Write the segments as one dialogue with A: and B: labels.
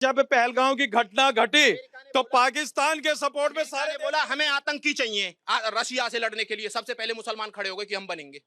A: जब पहलगांव की घटना घटी तो पाकिस्तान के सपोर्ट में
B: सारे
A: सारे
B: बोला हमें आतंकी चाहिए रशिया से लड़ने के लिए, सबसे पहले मुसलमान खड़े हो गए कि हम बनेंगे।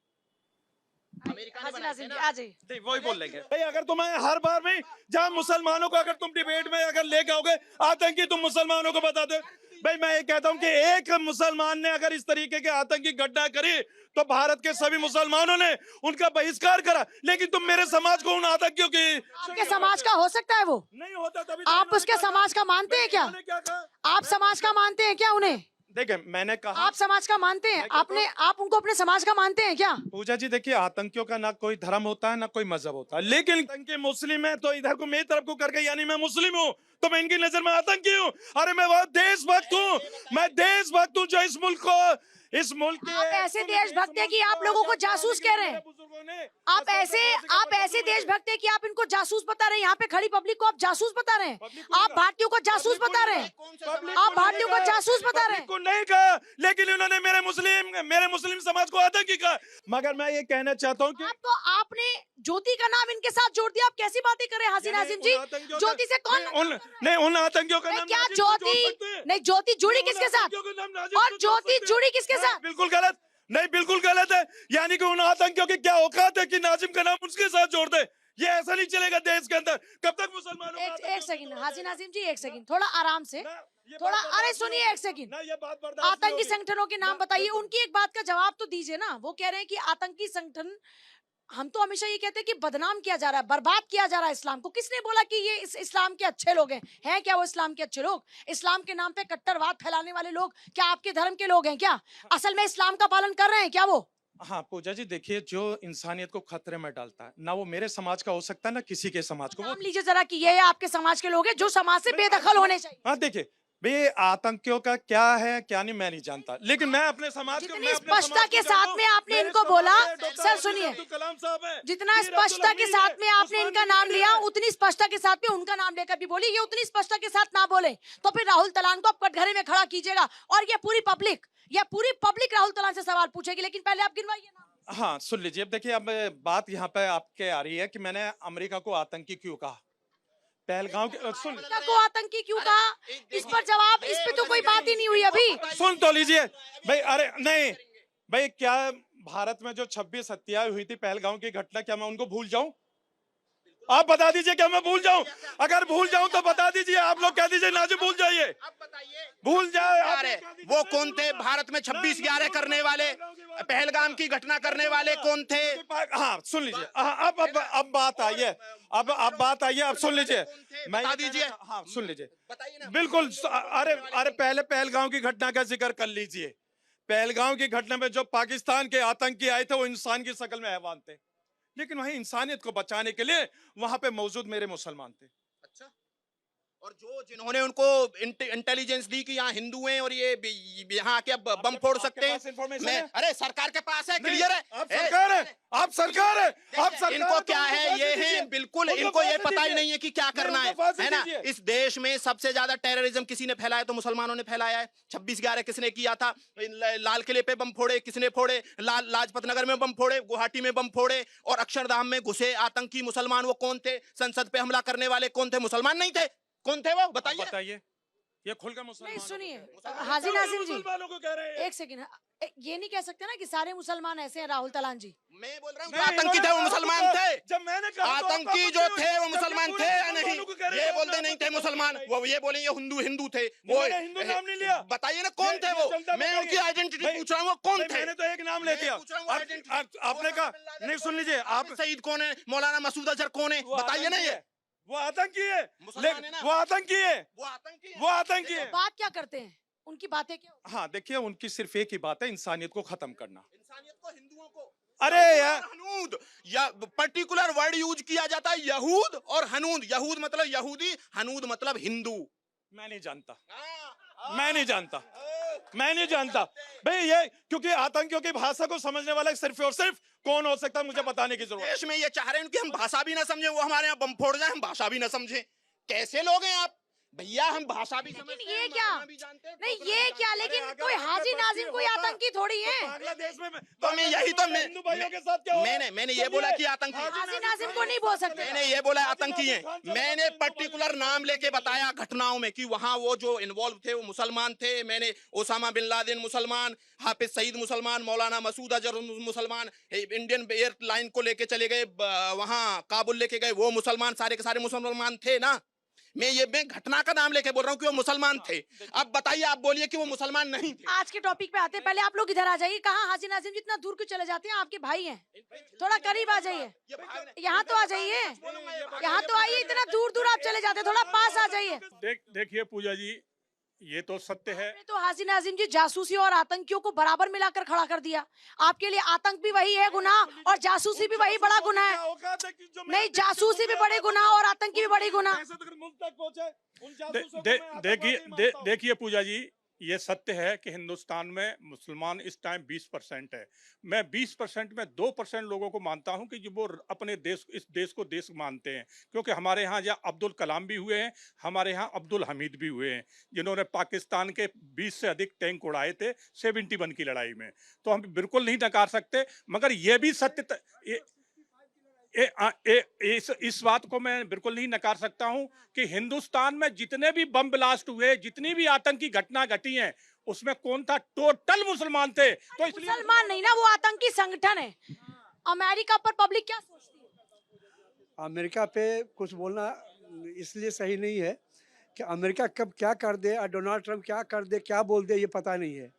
B: अमेरिका ने
C: हसीना
B: बनाए थे
C: सिंह
B: ना।
C: जी आ जाइए।
A: नहीं, वही बोल लेंगे भाई। अगर तुम्हें हर बार में जहाँ मुसलमानों को अगर तुम डिबेट में अगर लेके आओगे आतंकी, तुम मुसलमानों को बता दो भाई। मैं ये कहता हूँ कि एक मुसलमान ने अगर इस तरीके के आतंकी घटना करी तो भारत के सभी मुसलमानों ने उनका बहिष्कार करा, लेकिन तुम मेरे समाज को उन आतंकियों की
C: आपके समाज का हो सकता है वो?
A: नहीं होता। तभी तो
C: आप
A: इन्होंने
C: उसके
A: क्या
C: समाज का मानते हैं क्या?
A: इन्होंने क्या कहा?
C: आप समाज का मानते हैं क्या उन्हें?
A: देखिए, मैंने कहा
C: आप समाज का मानते हैं?
A: मैं कहता
C: आपने आप उनको अपने समाज का मानते हैं क्या?
A: पूजा जी, देखिए, आतंकियों का ना कोई धर्म होता है ना कोई मजहब होता है, लेकिन आतंकी मुस्लिम है तो इधर को मेरी तरफ को करके यानी मैं मुस्लिम हूँ तो मैं इनकी नजर में आतंकी हूँ। अरे मैं वो देशभक्त हूँ, मैं देशभक्त हूँ जो इस मुल्क को इस मुल्क के
C: आप ऐसे देशभक्त हैं कि आप लोगों को जासूस कह रहे हैं। आप ऐसे देशभक्त हैं कि आप इनको जासूस बता रहे हैं। यहाँ पे खड़ी पब्लिक को आप जासूस बता रहे हैं। आप भारतीयों को जासूस बता रहे हैं। आप भारतीयों को जासूस बता रहे हैं।
A: को नहीं कहा, लेकिन इन्होंने मेरे मुस्लिम समाज को आतंकी कहा। मगर मैं ये कहना चाहता हूँ कि
C: आप तो आपने ज्योति का नाम इनके साथ जोड़ दिया। आप कैसी बातें कर रहे हैं हसीना सिंह जी? ज्योति से कौन?
A: नहीं, उन आतंकियों का नाम
C: क्या
A: नाजिम को जोड़
C: ज्योति
A: सकते हैं।
C: नहीं, ज्योति जुड़ी किसके साथ?
A: आतंकियों का नाम नाजिम
C: और
A: को जोड़
C: ज्योति
A: सकते हैं।
C: जुड़ी किसके साथ?
A: बिल्कुल गलत। नहीं, बिल्कुल गलत है। यानी कि उन आतंकियों की क्या औकात है कि नाजिम का नाम उसके साथ जोड़ दे? ये ऐसा नहीं चलेगा देश के अंदर। कब तक मुसलमानों को
C: एक
A: आतंकियों से
C: सेकंड
A: जोड़ोगे?
C: हसीना सिंह जी, एक सेकंड, थोड़ा आराम से,
A: ना, ये
C: थोड़ा
A: बात
C: अरे
A: बर्दाश्त
C: सुनिए
A: नहीं
C: एक सेकंड।
A: ना, ये बात बर्दाश्त नहीं
C: आतंकी
A: होगी।
C: संगठनों के नाम
A: ना,
C: बताइए,
A: बिल्कुल।
C: उनकी एक बात का जवाब तो दीजिए ना। वो कह रहे हैं कि आतंकी संगठन, हम तो हमेशा ये कहते हैं कि बदनाम किया जा रहा है, बर्बाद किया जा रहा है इस्लाम को। किसने बोला कि ये इस्लाम के अच्छे लोग हैं? हैं क्या वो इस्लाम के अच्छे लोग? इस्लाम के नाम पे कट्टरवाद फैलाने वाले लोग क्या आपके धर्म के लोग हैं क्या? असल में इस्लाम का पालन कर रहे हैं क्या वो?
A: हाँ पूजा जी, देखिए, जो इंसानियत को खतरे में डालता है ना वो मेरे समाज का हो सकता है ना किसी के समाज को। वो
C: नाम लीजिए जरा कि ये आपके समाज के लोग हैं जो समाज से बेदखल होने चाहिए।
A: हाँ, देखिए भाई, आतंकियों का क्या है क्या नहीं मैं नहीं जानता, लेकिन मैं अपने समाज को,
C: जितनी
A: मैं अपने
C: स्पष्टता
A: समाज को
C: के
A: जानता
C: साथ
A: हूं।
C: में आपने
A: मेरे
C: इनको
A: समाज
C: बोला,
A: में डॉक्टर
C: सर
A: APJ
C: सुनिए,
A: अब्दुल कलाम साहब हैं,
C: जितना
A: मीर अब्दुल
C: स्पष्टता के
A: हमीद
C: साथ
A: है,
C: में आपने
A: उस्मान
C: इनका
A: बिन
C: नाम
A: नबी
C: लिया,
A: है।
C: उतनी स्पष्टता के साथ में उनका नाम लेकर भी बोलिए। ये उतनी स्पष्टता के साथ ना बोले तो फिर राहुल तलान को आप कटघरे में खड़ा कीजिएगा और ये पूरी पब्लिक राहुल तलान से सवाल पूछेगी। लेकिन पहले आप गिनवाइए नाम।
A: हाँ, सुन लीजिए। अब देखिए, अब बात यहाँ पे आपके आ रही है कि मैंने अमेरिका को आतंकी क्यों कहा। पहलगांव के सुन
C: अमेरिका को आतंकी क्यों कहा? इस पर जवाब, इस पे तो कोई बात ही नहीं हुई अभी।
A: सुन तो लीजिए भाई। अरे नहीं भाई, क्या भारत में जो 26 हत्याएं हुई थी पहलगांव की घटना, क्या मैं उनको भूल जाऊं? आप बता दीजिए, क्या मैं भूल जाऊं? अगर भूल जाऊं तो बता दीजिए। आप लोग कह दीजिए नाजिम भूल जाइए,
B: अब बताइए
A: भूल जाए। आप
B: यार वो कौन थे भारत में 26/11 करने वाले, पहलगाम की घटना करने वाले कौन थे?
A: हाँ, सुन लीजिए। अब बात आई है। अब बात आई है। अब सुन लीजिए, मैं
B: बता दीजिए।
A: हाँ, सुन लीजिए
B: बताइए ना।
A: बिल्कुल। अरे पहले पहलगांव की घटना का जिक्र कर लीजिए। पहलगांव की घटना में जो पाकिस्तान के आतंकी आए थे वो इंसान की शक्ल में हैवान थे, लेकिन वहीं इंसानियत को बचाने के लिए वहां पे मौजूद मेरे मुसलमान थे।
B: अच्छा, और जिन्होंने उनको इंटेलिजेंस दी कि यहाँ हिंदू हैं और ये यहाँ आके अब बम फोड़ सकते हैं। अरे सरकार के पास है, क्लियर है।
A: आप सरकार है, आप सरकार है, आप सरकार
B: इनको
A: है,
B: क्या
A: तो
B: है,
A: उनको
B: ये
A: फांसी
B: है
A: दीजिए।
B: बिल्कुल,
A: उनको
B: इनको ये
A: फांसी
B: पता ही
A: दीजिए।
B: नहीं है कि क्या करना
A: उनको फांसी
B: है ना।
A: दीजिए।
B: इस देश में सबसे ज्यादा टेररिज्म किसी ने फैलाया तो मुसलमानों ने फैलाया है। 26/11 किसने किया था? लाल किले पे बम फोड़े किसने फोड़े? लाजपत नगर में बम फोड़े, गुवाहाटी में बम फोड़े, और अक्षरधाम में घुसे आतंकी मुसलमान। वो कौन थे? संसद पे हमला करने वाले कौन थे? मुसलमान नहीं थे? कौन थे वो? बताइए।
A: ये खुलकर मुसलमान
C: नहीं सुनिए हाजिर नाजिम जी,
A: मुसलमानों को कह रहे हैं।
C: एक सेकंड। ये नहीं कह सकते ना कि सारे मुसलमान ऐसे हैं राहुल तलान जी।
B: मैं बोल रहा हूँ
A: नहीं,
B: आतंकी थे वो मुसलमान थे।
A: जब मैंने कहा तो
B: आतंकी
A: आपको
B: जो
A: आपत्ति
B: थे
A: हुई।
B: वो
A: जब
B: मुसलमान
A: पूरे
B: थे या
A: मुसलमानों
B: नहीं?
A: को कह रहे
B: ये
A: हैं,
B: बोलते
A: आपने
B: नहीं थे
A: आपत्ति
B: मुसलमान,
A: बताई।
B: वो ये बोले ये हिंदू थे। वो
A: मैंने हिंदू नाम नहीं लिया।
B: बताइए ना कौन थे वो?
A: चलता
B: मैं उनकी
A: बताइए।
B: आइडेंटिटी
A: भाई,
B: पूछ रहा हूँ, वो कौन
A: भाई,
B: थे?
A: मैंने तो एक नाम ले दिया।
B: पूछ रहा हूँ identity।
A: आपने कहा नहीं, सुन लीजिए। आप
B: सईद कौन है? मौलाना मसूद अजहर कौन है?
A: वो
B: बताइए ना।
A: आतंकी
B: ये
A: है, वो आतंकी है,
B: मुसलमान है ना?
A: वो आतंकी है,
B: वो आतंकी है।
A: वो आतंकी है।
C: बात क्या करते हैं उनकी बातें क्या?
A: हाँ, देखिए, उनकी सिर्फ एक ही बात है, इंसानियत को खत्म करना।
B: इंसानियत को, हिंदुओं को।
A: अरे यार,
B: हनूद या पर्टिकुलर वर्ड यूज किया जाता है, यहूद और हनूद। यहूद मतलब यहूदी, हनूद मतलब हिंदू।
A: मैं नहीं जानता, मैं नहीं जानता, मैं नहीं जानता भाई। ये क्योंकि आतंकियों की भाषा को समझने वाला सिर्फ और सिर्फ कौन हो सकता है, मुझे बताने की जरूरत है।
B: देश में ये चाह रहे हैं कि हम भाषा भी ना समझे, वो हमारे यहाँ बम फोड़ जाए, हम भाषा भी ना समझे। कैसे लोग हैं आप? भैया हम भाषा भी
C: लेकिन
B: समझते
C: ये
B: हैं,
C: क्या?
B: मारना भी जानते हैं,
C: नहीं
B: ठोकना
C: ये
B: भी
C: क्या,
B: जानते हैं।
C: लेकिन
A: अगर
C: कोई
A: वहाँ पे
C: हाजी
A: बस्ती
C: नाजिम कोई
A: होता,
C: आतंकी थोड़ी है।
A: बांग्लादेश में
B: तो मैं यही तो मैं
A: हिंदू भाइयों के साथ क्या हो रहा है?
B: मैंने ये बोला कि आतंकी
C: हाजी नाजिम को नहीं बोल सकते।
B: मैंने ये बोला
A: हाजी
B: आतंकी
A: नाजिम
B: है।
A: खान साहब
B: मैंने
A: हिंदू भाइयों
B: पर्टिकुलर
A: के
B: नाम
A: साथ
B: लेके बताया घटनाओं में कि वहां वो जो इन्वॉल्व थे वो मुसलमान थे। मैंने ओसामा बिन लादेन मुसलमान, हाफिज सईद मुसलमान, मौलाना मसूद अजहर मुसलमान, इंडियन एयरलाइन को लेके चले गए वहां काबुल लेके गए वो मुसलमान, सारे के सारे मुसलमान थे ना। मैं घटना का नाम लेके बोल रहा हूँ कि वो मुसलमान थे। अब बताइए, आप बोलिए कि वो मुसलमान नहीं थे।
C: आज के टॉपिक पे आते हैं, पहले आप लोग इधर आ जाइए। कहाँ हाजी नाजिम, जितना दूर क्यों चले जाते हैं? आपके भाई हैं, थोड़ा करीब आ जाइए। यहाँ तो आ जाइए, यहाँ तो आइए। इतना दूर दूर आप चले जाते हैं, थोड़ा पास आ जाइए।
D: देखिए पूजा जी, ये तो सत्य है।
C: आपने तो हाजी नाजिम जी जासूसी और आतंकियों को बराबर मिलाकर खड़ा कर दिया। आपके लिए आतंक भी वही है गुनाह और जासूसी भी वही बड़ा गुनाह है। नहीं, जासूसी भी बड़े गुनाह और आतंकी भी बड़े गुनाह।
D: देखिए पूजा जी, ये सत्य है कि हिंदुस्तान में मुसलमान इस टाइम 20% है। मैं 20% में 2% लोगों को मानता हूं कि जो वो अपने देश, इस देश को देश मानते हैं, क्योंकि हमारे यहाँ जहाँ अब्दुल कलाम भी हुए हैं, हमारे यहाँ अब्दुल हमीद भी हुए हैं, जिन्होंने पाकिस्तान के 20 से अधिक टैंक उड़ाए थे 71 की लड़ाई में। तो हम बिल्कुल नहीं नकार सकते, मगर ये भी सत्य इस बात को मैं बिल्कुल नहीं नकार सकता हूं कि हिंदुस्तान में जितने भी बम ब्लास्ट हुए, जितनी भी आतंकी घटना घटी हैं, उसमें कौन था? टोटल मुसलमान थे। तो इसलिए
C: मुसलमान नहीं ना, वो आतंकी संगठन है। अमेरिका पर पब्लिक क्या सोचती है?
E: अमेरिका पे कुछ बोलना इसलिए सही नहीं है कि अमेरिका कब क्या कर दे और डोनाल्ड ट्रंप क्या कर दे, क्या बोल दे, ये पता नहीं है।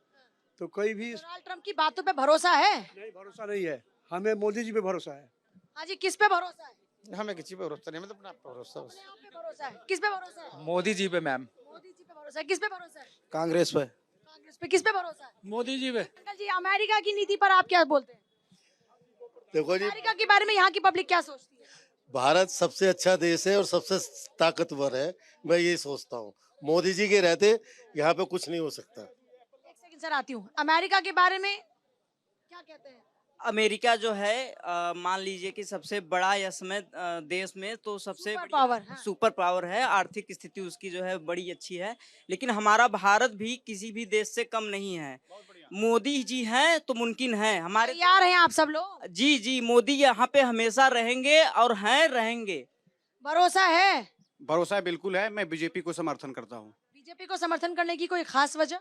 E: तो कोई भी
C: डोनाल्ड ट्रंप की बातों पे भरोसा है?
E: नहीं, भरोसा नहीं है। हमें मोदी जी पे भरोसा है।
C: हाँ जी, किस पे भरोसा है?
F: हमें किसी पे भरोसा नहीं, मतलब अपना भरोसा बस।
C: अपने आप पे भरोसा है। किस पे भरोसा है?
F: मोदी जी पे मैम।
C: मोदी जी पे भरोसा है। किस पे भरोसा है?
F: कांग्रेस पे।
C: कांग्रेस पे। किस पे भरोसा है?
F: मोदी जी पे।
C: अंकल जी, अमेरिका की नीति पर आप क्या बोलते हैं?
G: देखो जी,
C: अमेरिका के बारे में यहाँ की पब्लिक क्या सोचती है?
G: भारत सबसे अच्छा देश है और सबसे ताकतवर है, मैं ये सोचता हूँ। मोदी जी के रहते यहाँ पे कुछ नहीं हो सकता।
C: एक सेकंड सर, आती हूँ। अमेरिका के बारे में क्या कहते हैं?
H: अमेरिका जो है मान लीजिए कि सबसे बड़ा यस में देश में तो सबसे
C: सुपर
H: बड़ी
C: पावर, हाँ।
H: सुपर पावर है। आर्थिक स्थिति उसकी जो है बड़ी अच्छी है, लेकिन हमारा भारत भी किसी भी देश से कम नहीं है। मोदी जी हैं तो मुमकिन है हमारे।
C: तैयार हैं आप सब लोग?
H: जी जी, मोदी यहाँ पे हमेशा रहेंगे और हैं रहेंगे।
C: भरोसा है?
F: भरोसा बिल्कुल है। मैं बीजेपी को समर्थन करता हूँ।
C: बीजेपी को समर्थन करने की कोई खास वजह?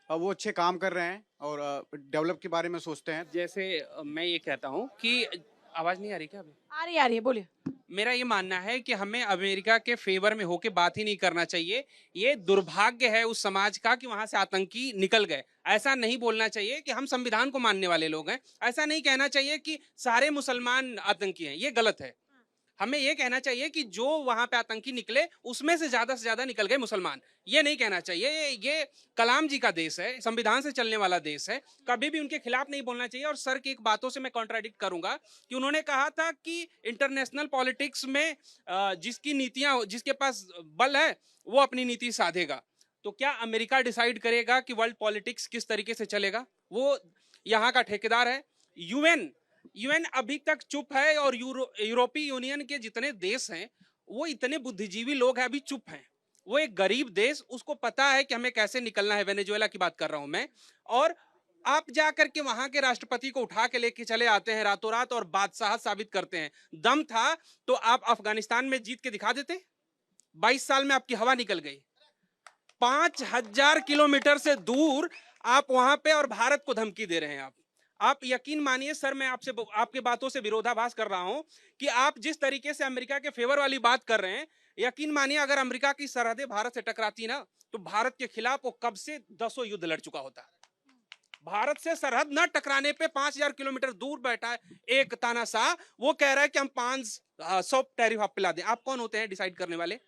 F: अब वो अच्छे काम कर रहे हैं और डेवलप के बारे में सोचते हैं।
I: जैसे मैं ये कहता हूँ कि आवाज नहीं आ रही क्या अभी?
C: आ रही है, बोलिए।
I: मेरा ये मानना है कि हमें अमेरिका के फेवर में होके बात ही नहीं करना चाहिए। ये दुर्भाग्य है उस समाज का कि वहां से आतंकी निकल गए। ऐसा नहीं बोलना चाहिए कि हम संविधान को मानने वाले लोग हैं। ऐसा नहीं कहना चाहिए कि सारे मुसलमान आतंकी हैं, ये गलत है। हमें ये कहना चाहिए कि जो वहां पे आतंकी निकले उसमें से ज्यादा निकल गए मुसलमान। ये नहीं कहना चाहिए। ये कलाम जी का देश है, संविधान से चलने वाला देश है, कभी भी उनके खिलाफ नहीं बोलना चाहिए। और सर की एक बातों से मैं कॉन्ट्राडिक्ट करूंगा कि उन्होंने कहा था कि इंटरनेशनल पॉलिटिक्स में जिसकी नीतियां, जिसके पास बल है वो अपनी नीति साधेगा। तो क्या अमेरिका डिसाइड करेगा कि वर्ल्ड पॉलिटिक्स किस तरीके से चलेगा? वो यहाँ का ठेकेदार है। यूएन अभी तक चुप है और यूरोपीय यूनियन के जितने देश हैं वो इतने बुद्धिजीवी लोग हैं, अभी चुप हैं। वो एक गरीब देश, उसको पता है कि हमें कैसे निकलना है। वेनेजुएला की बात कर रहा हूं मैं। और आप जाकर के वहां के राष्ट्रपति को उठा के लेके चले आते हैं रातों रात और बादशाह साबित करते हैं। दम था तो आप अफगानिस्तान में जीत के दिखा देते। 22 साल में आपकी हवा निकल गई। 5000 किलोमीटर से दूर आप वहां पे और भारत को धमकी दे रहे हैं। आप यकीन मानिए सर, मैं आपसे आपके बातों से विरोधाभास कर रहा हूं कि आप जिस तरीके से अमेरिका के फेवर वाली बात कर रहे हैं, यकीन मानिए अगर अमेरिका की सरहदें भारत से टकराती ना तो भारत के खिलाफ वो कब से 10 युद्ध लड़ चुका होता। भारत से सरहद न टकराने पे 5000 किलोमीटर दूर बैठा है एक तानाशाह, वो कह रहा है कि हम 500 टैरिफ आप पिला दें। आप कौन होते हैं डिसाइड करने वाले?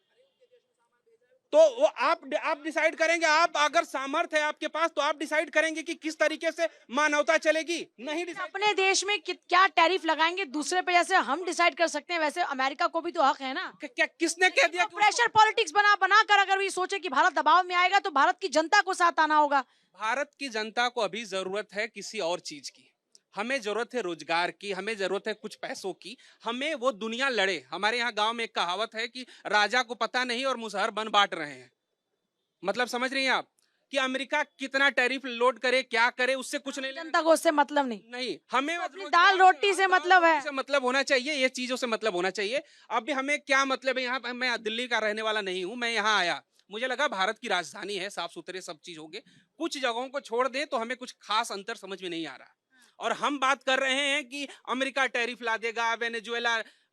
I: तो वो आप डिसाइड करेंगे। आप अगर सामर्थ्य है आपके पास तो आप डिसाइड करेंगे कि किस तरीके से मानवता चलेगी। नहीं
C: अपने देश में क्या टैरिफ लगाएंगे दूसरे पे, जैसे हम डिसाइड कर सकते हैं वैसे अमेरिका को भी तो हक है ना।
I: क्या किसने कह दिया?
C: प्रेशर पॉलिटिक्स बना कर अगर भी सोचे कि भारत दबाव में आएगा तो भारत की जनता को साथ आना होगा।
I: भारत की जनता को अभी जरूरत है किसी और चीज की। हमें जरूरत है रोजगार की, हमें जरूरत है कुछ पैसों की, हमें वो दुनिया लड़े। हमारे यहाँ गांव में एक कहावत है कि राजा को पता नहीं और मुसहर बन बांट रहे हैं। मतलब समझ रही हैं आप कि अमेरिका कितना टैरिफ लोड करे, क्या करे, उससे कुछ नहीं
C: जनता को उससे मतलब नहीं,
I: हमें
C: अपनी
I: रोजगार
C: दाल रोटी से
I: दाल
C: मतलब है।
I: रोटी से मतलब होना चाहिए, ये चीजों से मतलब होना चाहिए। अब हमें क्या मतलब है, यहाँ मैं दिल्ली का रहने वाला नहीं हूँ, मैं यहाँ आया, मुझे लगा भारत की राजधानी है, साफ सुथरे सब चीज होंगे, कुछ जगहों को छोड़ दे तो हमें कुछ खास अंतर समझ में नहीं आ रहा। और हम बात कर रहे हैं कि अमेरिका टैरिफ ला देगा,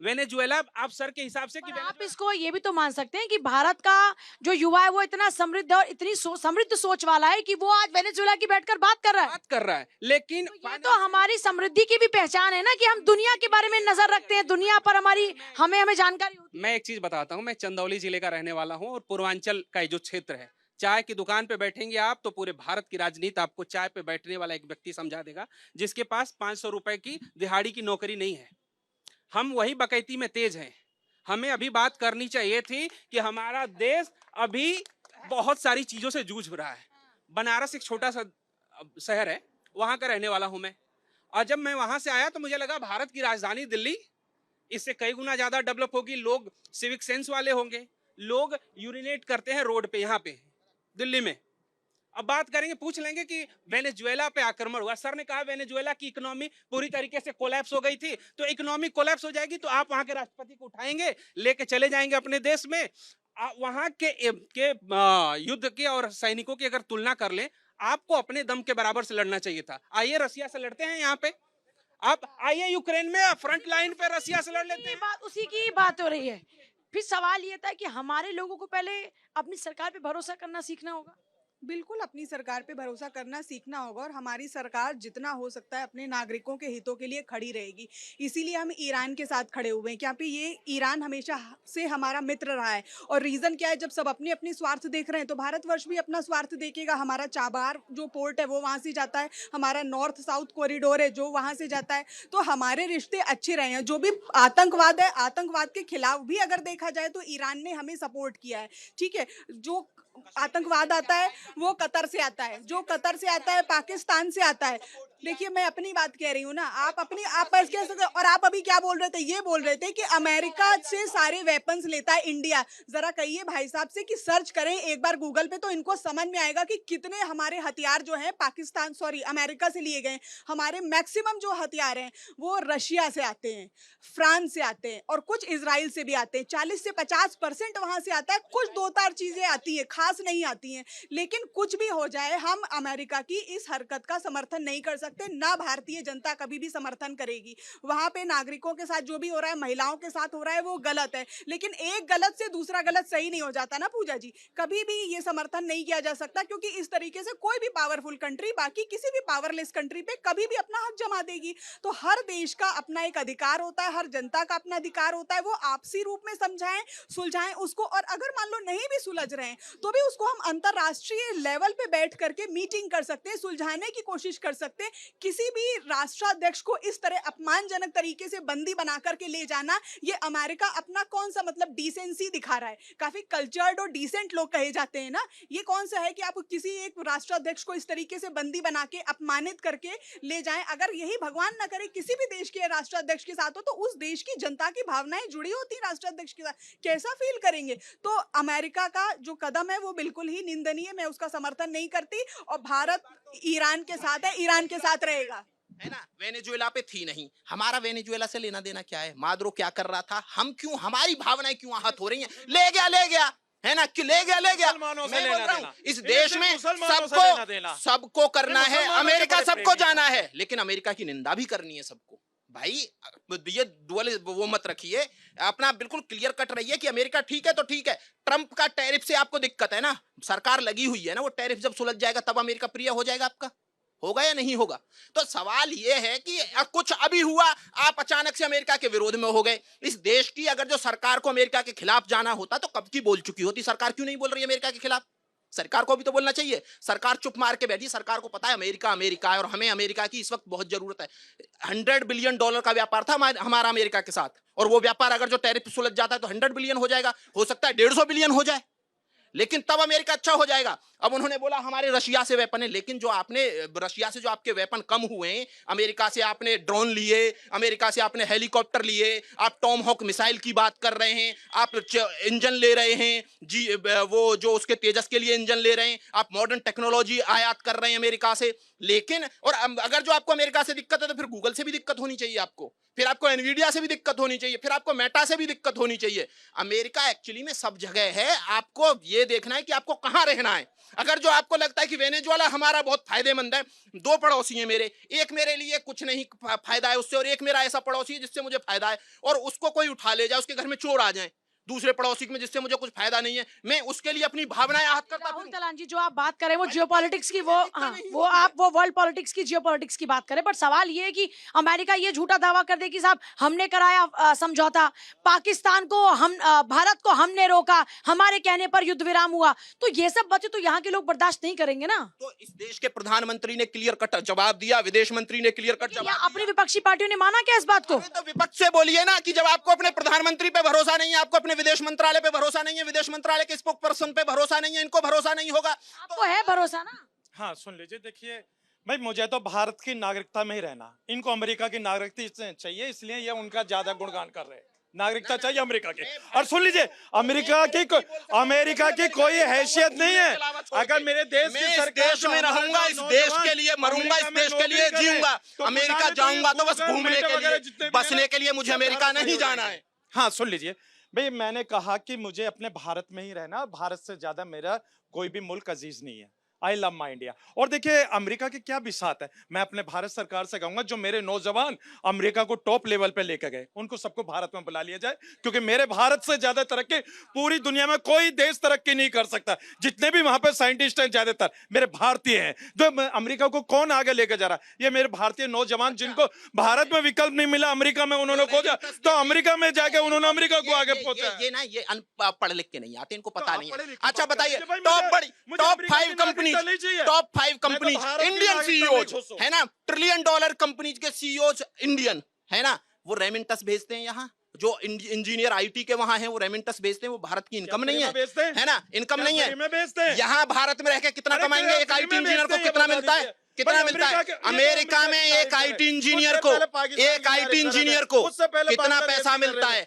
I: वेनेजुएला आप सर के हिसाब से कि
C: पर आप इसको ये भी तो मान सकते हैं कि भारत का जो युवा है वो इतना समृद्ध और इतनी समृद्ध सोच वाला है कि वो आज वेनेजुएला की बैठकर बात कर रहा है।
I: लेकिन
C: तो ये तो हमारी समृद्धि की भी पहचान है ना कि हम दुनिया के बारे में नजर रखते हैं, दुनिया पर हमारी हमें जानकारी होती है।
I: मैं एक चीज बताता हूँ, मैं चंदौली जिले का रहने वाला हूँ और पूर्वांचल का जो क्षेत्र है, चाय की दुकान पे बैठेंगे आप तो पूरे भारत की राजनीति आपको चाय पे बैठने वाला एक व्यक्ति समझा देगा जिसके पास 500 रुपए की दिहाड़ी की नौकरी नहीं है। हम वही बकैती में तेज हैं। हमें अभी बात करनी चाहिए थी कि हमारा देश अभी बहुत सारी चीजों से जूझ रहा है। बनारस एक छोटा सा शहर है, वहां का रहने वाला हूं मैं, और जब मैं वहां से आया तो मुझे लगा भारत की राजधानी दिल्ली इससे कई गुना ज्यादा डेवलप होगी, लोग सिविक सेंस वाले होंगे, लोग यूरिनेट करते हैं रोड पे, यहाँ पे दिल्ली में। अब बात करेंगे, पूछ लेंगे कि वेनेजुएला पे आक्रमण हुआ, सर ने कहा वेनेजुएला की इकोनॉमी पूरी तरीके से कोलैप्स हो गई थी, तो इकोनॉमी कोलैप्स हो जाएगी तो आप वहां के राष्ट्रपति को उठाएंगे, लेके चले जाएंगे अपने देश में। वहां के युद्ध के और सैनिकों की अगर तुलना कर लें, आपको अपने दम के बराबर से लड़ना चाहिए था। आइए रसिया से लड़ते हैं यहाँ पे, आप आइए यूक्रेन में फ्रंट लाइन पे रसिया से लड़ लेते हैं।
C: उसी की बात हो रही है। फिर सवाल ये था कि हमारे लोगों को पहले अपनी सरकार पे भरोसा करना सीखना होगा।
J: बिल्कुल अपनी सरकार पे भरोसा करना सीखना होगा और हमारी सरकार जितना हो सकता है अपने नागरिकों के हितों के लिए खड़ी रहेगी। इसीलिए हम ईरान के साथ खड़े हुए हैं, क्या पे ये ईरान हमेशा से हमारा मित्र रहा है। और रीज़न क्या है, जब सब अपने अपने स्वार्थ देख रहे हैं तो भारतवर्ष भी अपना स्वार्थ देखेगा। हमारा चाबार जो पोर्ट है वो वहाँ से जाता है, हमारा नॉर्थ साउथ कॉरिडोर है जो वहाँ से जाता है, तो हमारे रिश्ते अच्छे रहे हैं। जो भी आतंकवाद है, आतंकवाद के खिलाफ भी अगर देखा जाए तो ईरान ने हमें सपोर्ट किया है। ठीक है, जो आतंकवाद आता है वो कतर से आता है, जो कतर से आता है पाकिस्तान से आता है। देखिए मैं अपनी बात कह रही हूँ ना, आप बस कह सकते। और आप अभी क्या बोल रहे थे, ये बोल रहे थे कि अमेरिका से सारे वेपन्स लेता है इंडिया। जरा कहिए भाई साहब से कि सर्च करें एक बार गूगल पे, तो इनको समझ में आएगा कि कितने हमारे हथियार जो हैं अमेरिका से लिए गए। हमारे मैक्सिमम जो हथियार हैं वो रशिया से आते हैं, फ्रांस से आते हैं और कुछ इजराइल से भी आते हैं। 40 से 50% वहां से आता है। कुछ दो चार चीजें आती है, खास नहीं आती हैं। लेकिन कुछ भी हो जाए, हम अमेरिका की इस हरकत का समर्थन नहीं कर सकते, ना भारतीय जनता कभी भी समर्थन करेगी। वहां पे नागरिकों के साथ जो भी हो रहा है, महिलाओं के साथ हो रहा है, वो गलत है। लेकिन एक गलत से दूसरा गलत सही नहीं हो जाता ना पूजा जी। कभी भी ये समर्थन नहीं किया जा सकता, क्योंकि इस तरीके से कोई भी पावरफुल कंट्री बाकी किसी भी पावरलेस कंट्री पे कभी भी अपना हक जमा देगी। तो हर देश का अपना एक अधिकार होता है, हर जनता का अपना अधिकार होता है। वो आपसी रूप में समझाएं, सुलझाएं उसको। और अगर मान लो नहीं भी सुलझ रहे हैं तो भी उसको हम अंतरराष्ट्रीय लेवल पे बैठ करके मीटिंग कर सकते हैं, सुलझाने की कोशिश कर सकते हैं। किसी भी राष्ट्राध्यक्ष को इस तरह अपमानजनक तरीके से बंदी बना करके ले जाना, ये अमेरिका अपना कौन सा मतलब डिसेंसी दिखा रहा है। काफी कल्चर्ड और डिसेंट लोग कहे जाते हैं ना, ये कौन सा है कि आप किसी एक राष्ट्राध्यक्ष को इस तरीके से बंदी बना के अपमानित करके ले जाएं। अगर यही भगवान ना करे किसी भी देश के राष्ट्राध्यक्ष के साथ हो, तो उस देश की जनता की भावनाएं जुड़ी होती राष्ट्राध्यक्ष के साथ, कैसा फील करेंगे। तो अमेरिका का जो कदम है वो बिल्कुल ही निंदनीय, मैं उसका समर्थन नहीं करती। और भारत ईरान के साथ है, ईरान के साथ रहेगा,
B: है ना। वेनेजुएला पे थी नहीं, हमारा वेनेजुएला से लेना देना क्या है। मादुरो क्या कर रहा था, हम क्यों, हमारी भावनाएं क्यों आहत हो रही हैं। ले गया है ना, कि ले गया मैं बोल रहा हूं, इस देश में सबको करना है, अमेरिका सबको जाना है, लेकिन अमेरिका की निंदा भी करनी है सबको। भाई ये डुअल वो मत रखिए, अपना बिल्कुल क्लियर कट रहिए कि अमेरिका ठीक है तो ठीक है। ट्रंप का टैरिफ से आपको दिक्कत है ना, सरकार लगी हुई है ना, वो टैरिफ जब सुलझ जाएगा तब अमेरिका प्रिय हो जाएगा आपका, होगा या नहीं होगा। तो सवाल ये है कि कुछ अभी हुआ, आप अचानक से अमेरिका के विरोध में हो गए। इस देश की अगर जो सरकार को अमेरिका के खिलाफ जाना होता तो कब की बोल चुकी होती। सरकार क्यों नहीं बोल रही है अमेरिका के खिलाफ। सरकार को भी तो बोलना चाहिए। सरकार चुप मार के बैठी, सरकार को पता है अमेरिका है और हमें अमेरिका की इस वक्त बहुत जरूरत है। $100 बिलियन का व्यापार था हमारा अमेरिका के साथ, और वो व्यापार अगर जो टैरिफ सुलझ जाता है तो 100 बिलियन हो जाएगा, हो सकता है 150 बिलियन हो जाए। लेकिन तब अमेरिका अच्छा हो जाएगा। अब उन्होंने बोला हमारे रशिया से वेपन है, लेकिन जो आपने रशिया से जो आपके वेपन कम हुए हैं, अमेरिका से आपने ड्रोन लिए, अमेरिका से आपने हेलीकॉप्टर लिए, आप टॉम हॉक मिसाइल की बात कर रहे हैं, आप इंजन ले रहे हैं जी, वो जो उसके तेजस के लिए इंजन ले रहे हैं, आप मॉडर्न टेक्नोलॉजी आयात कर रहे हैं अमेरिका से। लेकिन और अगर जो आपको अमेरिका से दिक्कत है तो फिर गूगल से भी दिक्कत होनी चाहिए आपको, फिर आपको एनवीडिया से भी दिक्कत होनी चाहिए, फिर आपको मेटा से भी दिक्कत होनी चाहिए। अमेरिका एक्चुअली में सब जगह है, आपको ये देखना है कि आपको कहां रहना है। अगर जो आपको लगता है कि वेनेजुएला हमारा बहुत फायदेमंद है, दो पड़ोसी हैं मेरे, एक मेरे लिए कुछ नहीं फायदा है उससे, और एक मेरा ऐसा पड़ोसी है जिससे मुझे फायदा है, और उसको कोई उठा ले जाए, उसके घर में चोर आ जाए दूसरे पड़ोसी में जिससे मुझे कुछ फायदा नहीं है, मैं उसके लिए अपनी भावनाएं आहत करता
C: राहुल
B: हूं।
C: तलान जी, जो आप बात करें वो जियोपॉलिटिक्स की, वो हाँ, वो वर्ल्ड पॉलिटिक्स की, जियोपॉलिटिक्स की बात करें, बट सवाल ये है कि अमेरिका ये झूठा दावा कर दे कि साहब हमने कराया समझौता, पाकिस्तान को हम भारत को हमने रोका, हमारे कहने पर युद्ध विराम हुआ, तो ये सब बातें तो यहाँ के लोग बर्दाश्त नहीं करेंगे ना।
B: तो इस देश के प्रधानमंत्री ने क्लियर कट जवाब दिया, विदेश मंत्री ने क्लियर कट जवाब दिया।
C: अपनी विपक्षी पार्टियों ने माना क्या इस बात को?
B: तो विपक्ष से बोलिए ना कि जब आपको अपने प्रधानमंत्री पे भरोसा नहीं है, आपको अपने विदेश मंत्रालय पे भरोसा नहीं है, विदेश मंत्रालय के स्पोक पर्सन पे भरोसा नहीं है, इनको भरोसा नहीं होगा,
C: आपको है भरोसा ना?
A: हाँ सुन लीजिए, देखिए भाई मुझे तो भारत की नागरिकता में ही रहना, इनको अमेरिका की नागरिकता चाहिए, इसलिए ये उनका ज्यादा गुणगान कर रहे हैं। नागरिकता चाहिए अमेरिका की। और सुन लीजिए, अमेरिका की कोई हैसियत नहीं है। अगर मेरे देश की सरकार
B: देश में रहूंगा, इस देश के लिए मरूंगा, इस देश के लिए जीऊंगा, अमेरिका जाऊंगा तो बस घूमने के लिए, बसने के लिए मुझे अमेरिका नहीं जाना है।
A: हाँ सुन लीजिए भाई, मैंने कहा कि मुझे अपने भारत में ही रहना, भारत से ज्यादा मेरा कोई भी मुल्क अजीज नहीं है। I love my India. और देखिए अमेरिका की क्या बिसात है, मैं अपने भारत सरकार से कहूंगा जो मेरे नौजवान अमेरिका को टॉप लेवल पे लेकर गए, उनको सबको भारत में बुला लिया जाए, क्योंकि मेरे भारत से ज्यादा तरक्की पूरी दुनिया में कोई देश तरक्की नहीं कर सकता। जितने भी वहां पे साइंटिस्ट हैं ज्यादातर मेरे भारतीय हैं। जो अमेरिका को कौन आगे लेकर जा रहा है, ये मेरे भारतीय नौजवान, जिनको भारत में विकल्प नहीं मिला, अमेरिका में उन्होंने खोजा, तो अमेरिका में जाके उन्होंने अमेरिका को आगे पहुंचा।
B: ये ना ये पढ़ लिख के नहीं आते, इनको पता नहीं है। अच्छा बताइए,
A: मुझे
B: टॉप
A: अमेरिका की
B: 5 कंपनीज,
A: नहीं चाहिए।
B: टॉप 5
A: तो
B: कंपनीज
A: भारत की
B: इंडियन
A: नागरिकता
B: सीईओज
A: नहीं छोड़
B: है ना, $1 ट्रिलियन कंपनीज के सीईओज इंडियन है ना, वो रेमिटेंस भेजते हैं यहाँ। जो इंजीनियर आईटी के वहां हैं वो रेमिटेंस भेजते हैं, वो भारत की इनकम नहीं है ना, इनकम नहीं है। यहाँ भारत में रह के कितना कमाएंगे? एक आईटी इंजीनियर को कितना मिलता है? कितना मिलता है? अमेरिका में एक आईटी इंजीनियर को कितना पैसा मिलता है?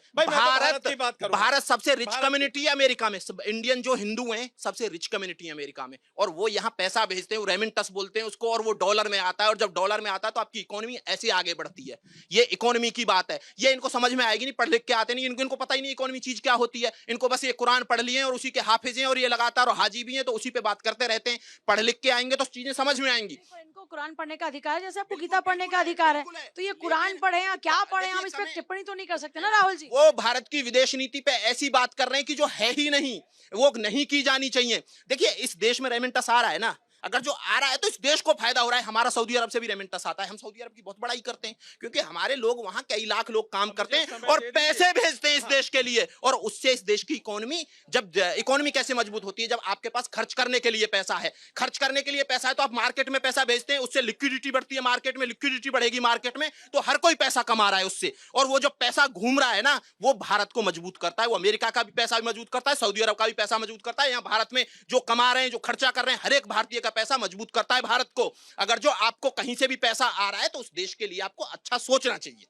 B: भारत सबसे रिच कम्युनिटी है अमेरिका में। इंडियन जो हिंदू हैं सबसे रिच कम्युनिटी है अमेरिका में, और वो यहाँ पैसा भेजते हैं, रेमिटेंस बोलते हैं उसको, और वो डॉलर में आता है, और जब डॉलर में आता है तो आपकी इकोनॉमी ऐसे आगे बढ़ती है। ये इकोनॉमी की बात है, ये इनको समझ में आएगी नहीं, पढ़ लिख के आते नहीं, इनको पता ही नहीं इकोनॉमी चीज क्या होती है। इनको बस ये कुरान पढ़ लिए और उसी के हाफिज हैं, और ये लगातार हाजी भी हैं, तो उसी पे बात करते रहते हैं। पढ़ लिख के आएंगे तो चीजें समझ में आएंगी।
C: इनको कुरान पढ़ने का अधिकार है, जैसे आपको गीता पढ़ने का अधिकार है, तो ये कुरान पढ़े या क्या पढ़े, हम इस पर टिप्पणी तो नहीं कर सकते ना राहुल जी।
B: वो भारत की विदेश नीति पे ऐसी बात कर रहे हैं कि जो है ही नहीं, वो नहीं की जानी चाहिए। देखिए इस देश में रेमिटेंस आ रहा है ना, अगर जो आ रहा है तो इस देश को फायदा हो रहा है। हमारा सऊदी अरब से भी रेमिटेंस आता है, हम सऊदी अरब की बहुत बड़ाई करते हैं, क्योंकि हमारे लोग वहां कई लाख लोग काम करते हैं और पैसे भेजते हैं इस देश के लिए, और उससे इस देश की इकोनॉमी, जब इकोनॉमी कैसे मजबूत होती है? जब आपके पास खर्च करने के लिए पैसा है, खर्च करने के लिए पैसा है तो आप मार्केट में पैसा भेजते हैं, उससे लिक्विडिटी बढ़ती है, मार्केट में लिक्विडिटी बढ़ेगी, मार्केट में तो हर कोई पैसा कमा रहा है उससे, और वो जो पैसा घूम रहा है ना, वो भारत को मजबूत करता है। वो अमेरिका का भी पैसा मजबूत करता है, सऊदी अरब का भी पैसा मजबूत करता है। यहाँ भारत में जो कमा रहे हैं, जो खर्चा कर रहे हैं, हर एक भारतीय का पैसा मजबूत करता है भारत को। अगर जो आपको कहीं से भी पैसा आ रहा है तो उस देश के लिए आपको अच्छा सोचना चाहिए।